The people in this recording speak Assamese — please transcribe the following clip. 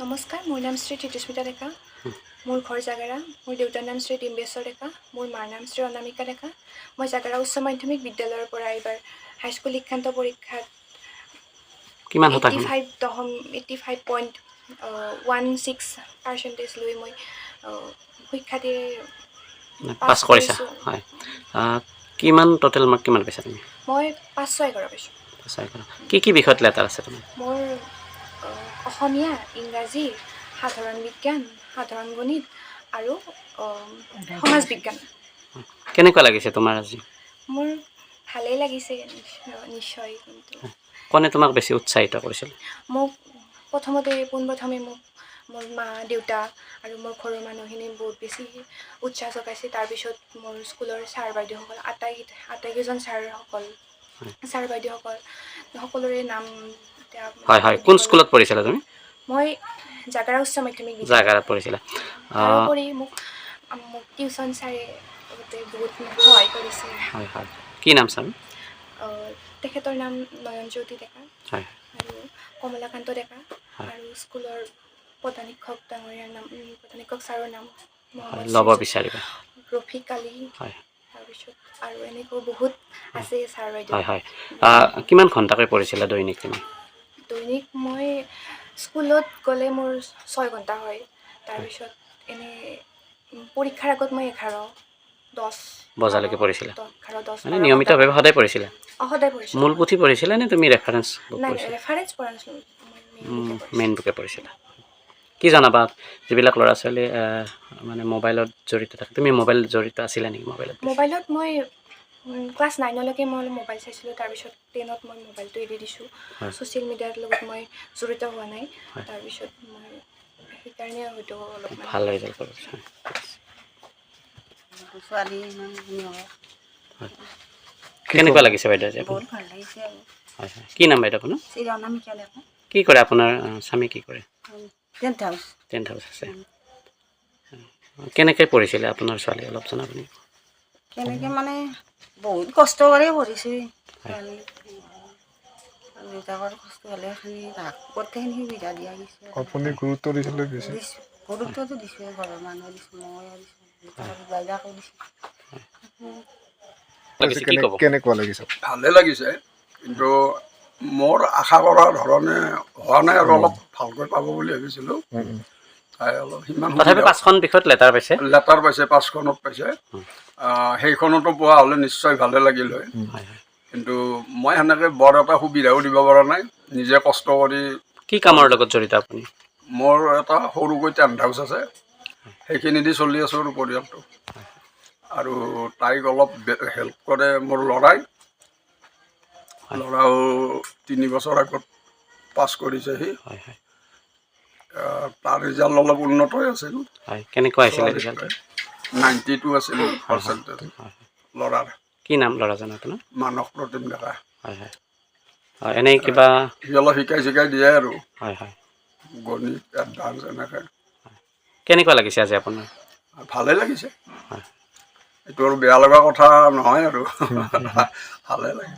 নমস্কাৰ, মোৰ নাম শ্ৰী তীৰ্থস্মিতা ডেকা। মোৰ ঘৰ জাগাৰা। মোৰ দেউতাৰ নাম শ্ৰী ডিম্বেশ্বৰ ডেকা। মোৰ মাৰ নাম শ্ৰী অনামিকা ডেকা। মই জাগাৰা উচ্চ মাধ্যমিক বিদ্যালয়ৰ পৰা এইবাৰ হাইস্কুল শিক্ষান্ত পৰীক্ষাত কিমান শতাংশ 85.16% লৈ মই শিক্ষাৰ্থীৰ পাছ কৰিছা? হয়। কিমান টোটেল মাৰ্ক কিমান পাইছা তুমি? মই 5-6 পাইছোঁ। কি বিষয়ত লেটাৰ আছে তোমাৰ? মোৰ অসমীয়া, ইংৰাজী, সাধাৰণ বিজ্ঞান, সাধাৰণ গণিত আৰু সমাজ বিজ্ঞান। কেনেকুৱা লাগিছে তোমাৰ আজি? মোৰ ভালেই লাগিছে নিশ্চয়। কিন্তু কোনে তোমাক বেছি উৎসাহিত কৰিছিল? মোক পোনপ্ৰথমে মোক মোৰ মা দেউতা আৰু মোৰ ঘৰৰ মানুহখিনি বহুত বেছি উৎসাহ যোগাইছে। তাৰপিছত মোৰ স্কুলৰ ছাৰ বাইদেউসকল আটাইকেইজন ছাৰ বাইদেউসকল সকলোৰে নাম হয় হয়, কোন স্কুলত পঢ়িছিলা তুমি? মই জাগাৰা উচ্চ মাধ্যমিক বিদ্যালয়। জাগাৰাত পঢ়িছিলা। তাৰোপৰি মোক টিউশ্যন ছাৰে বহুত সহায় কৰিছে। হয় হয়, কি নাম ছাৰ? তেখেতৰ নাম নয়নজ্যোতি ডেকা হয় আৰু কমলাকান্ত ডেকা। হয়। আৰু স্কুলৰ প্ৰধান শিক্ষক ছাৰৰ নাম ল'ব বিচাৰিবা? ৰফিক আলী। হয় তাৰপিছত আৰু এনেকৈ বহুত আছে ছাৰ বাইদেউ। হয় হয়, কিমান ঘণ্টাকৈ পঢ়িছিলা দৈনিক তুমি? দৈনিক মই স্কুলত গ'লে মোৰ 6 ঘণ্টা হয়। তাৰপিছত এনেই পৰীক্ষাৰ আগত মই 11-10 বজালৈকে পঢ়িছিলা? 11-10-12 মানে নিয়মিতভাৱে সদায় পঢ়িছিলা? সদায় পঢ়িছিলোঁ। মূল পুথি পঢ়িছিলা নে তুমি ৰেফাৰেঞ্চ বুক নাই, পঢ়িছিলা? ৰেফাৰেঞ্চ পঢ়া নাছিলোঁ, মেইন বুকে পঢ়িছিলা। কি জনাবা যিবিলাক ল'ৰা ছোৱালী মানে মোবাইলত জড়িত থাকে, তুমি মোবাইল জড়িত আছিলা নেকি? মোবাইলত মই ক্লাছ 9লৈকে মই মোবাইল চাইছিলোঁ। তাৰপিছত 10ত মই মোবাইলটো এৰি দিছোঁ। ছ'চিয়েল মিডিয়াৰ লগত মই জড়িত হোৱা নাই। তাৰপিছত মই সেইকাৰণে হয়তো অলপমান ভাল ৰিজাল্ট কৰিছা। কেনেকুৱা লাগিছে বাইদেউ আজি? বহুত ভাল লাগিছে আৰু। হয় হয়, কি নাম বাইদেউ আপোনাৰ? শ্ৰী অনামিকা ডেকা। কি কৰে আপোনাৰ স্বামী? কি কৰে? টেণ্ট হাউচ আছে। কেনেকৈ পঢ়িছিলে আপোনাৰ ছোৱালী, অলপ জনাব নেকি? কেনেকৈ মানে বহুত কষ্ট কৰি পঢ়িছোঁ ছোৱালী। দেউতাকৰ কষ্ট হ'লে গোটেইখিনি সুবিধা দিয়া গৈছে। আপুনি গুৰুত্ব দিছিলে বেছি? গুৰুত্বটো দিছোঁ, ঘৰৰ মানুহে দিছোঁ, ময়ো দিছোঁ, বাইদেউকো দিছোঁ। কেনেকুৱা লাগিছে? ভালে লাগিছে, কিন্তু মোৰ আশা কৰাৰ ধৰণে হোৱা নাই আৰু অলপ ভালকৈ পাব বুলি ভাবিছিলোঁ। তাই অলপ সিমান তথাপি 5খন বিষয়ত লেটাৰ পাইছে? লেটাৰ পাইছে, 5খনত পাইছে। সেইখনতো পোৱা হ'লে নিশ্চয় ভালে লাগিল হয়। কিন্তু মই সেনেকৈ বৰ এটা সুবিধাও দিব পৰা নাই, নিজে কষ্ট কৰি। কি কামৰ লগত জড়িত আপুনি? মোৰ এটা সৰুকৈ টেণ্ট হাউচ আছে, সেইখিনি দি চলি আছোঁ আৰু পৰিয়ালটো। আৰু তাইক অলপ হেল্প কৰে মোৰ ল'ৰাও 3 বছৰ আগত পাছ কৰিছেহি। তাৰ ৰিজাল্ট অলপ উন্নত আছিল। কেনেকুৱা হৈছিলে ৰিজাল্ট? 92 আছিল পাৰ্চেণ্টেজ ল'ৰাৰ। কি নাম ল'ৰাজনৰ আপোনাৰ? মানস প্ৰতিম ডেকা। হয় হয়, এনেই কিবা সি অলপ শিকাই দিয়ে আৰু। হয় হয়, গণিত, এডভান্স এনেকৈ। কেনেকুৱা লাগিছে আজি আপোনাৰ? ভালে লাগিছে, এইটো আৰু বেয়া লগা কথা নহয় আৰু ভালে লাগে।